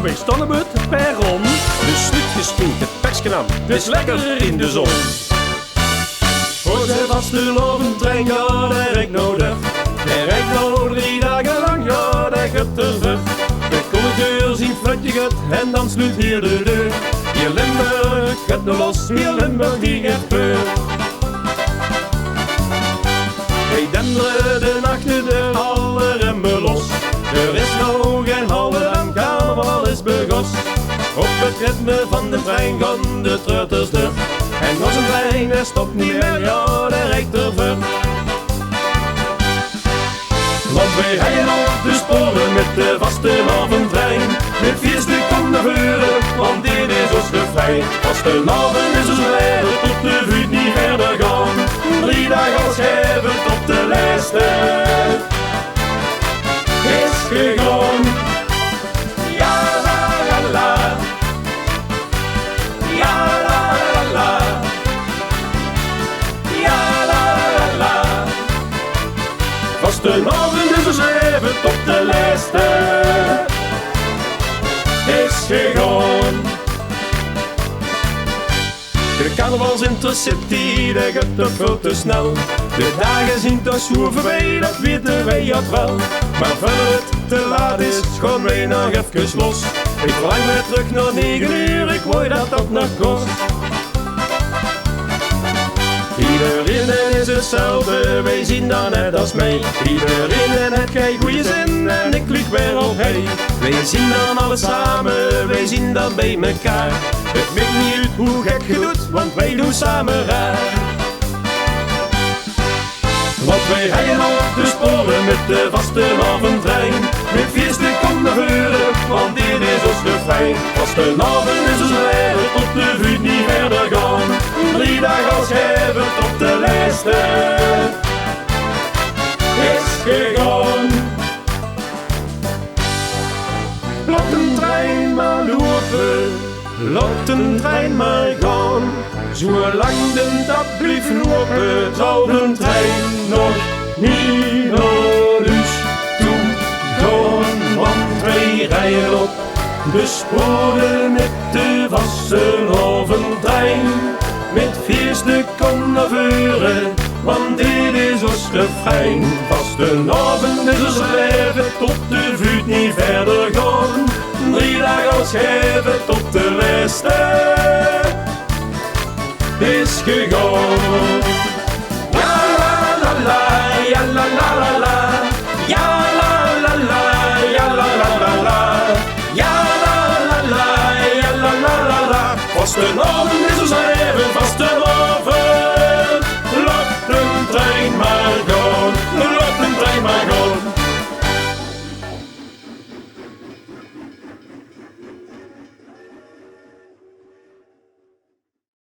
wij staan op het perron. De snuit gesminkt, het persje aan, Het is lekker in de zon. Voor zijn vastelovendtrein, ja, daar rijdt nou de. Hij rijdt nou 3 dagen lang, ja, dat gaat er ver. De conducteur ziet fluitje gaat en dan sluit hier de deur. Hier Limburg gaat nou los, hier Limburg die gaat peur. Wij denderen de nachten de alle remmen los. Er is nou geen halve aan carnaval is begos. Op het ritme van de trein gaan de treuters door. En onze trein hij stopt niet meer, ja, daar rijdt er ver. Want wij rijden op de sporen met de vastelavondtrein. Met 4 stukken naar voren, want dit is ons refrein. Vastelavond is ons rijden tot de vuur niet verder gaan. 3 dagen als schrijven tot de lijsten is gegaan. Ja la la la, ja la la la, ja la la la. Vastelavond is ons rijden tot de lijsten is gegaan. De carnavalsintercity, dat gaat toch veel te snel. De dagen zijn toch zo voorbij, dat weten wij ook wel. Maar voor het te laat is, gaan wij nog even los. Ik verlang weer terug naar 9 uur, ik wou dat dat nog kost. Iedereen is hetzelfde, wij zien dat net als mij. Iedereen heeft geen goede zin en ik lieg weer op hij. Wij zien dan alles samen, wij zien dan bij mekaar. Het maakt niet uit hoe gek je doet, want wij doen samen raar. Want wij rijden op de sporen met de vastelavondtrein. Met 4 stukken naar voren, want dit is ons refrein. Vastelavond is ons rijden tot de vuur niet verder gaan. 3 dagen als schrijven tot de lijsten is gegaan. Laat een trein maar lopen, laat een trein maar gaan. Zolang de tap blijft lopen, zal de trein nog niet naar huis toe gaan. Want wij rijden op de sporen met de vastelavondtrein. Met 4 stukken naar voren, want dit is ons refrein. Vastelavond is ons leven tot de vuur niet verder gaan. 3 dagen als schrijven tot de lijsten is gegaan. Ja la la la, ja la la la.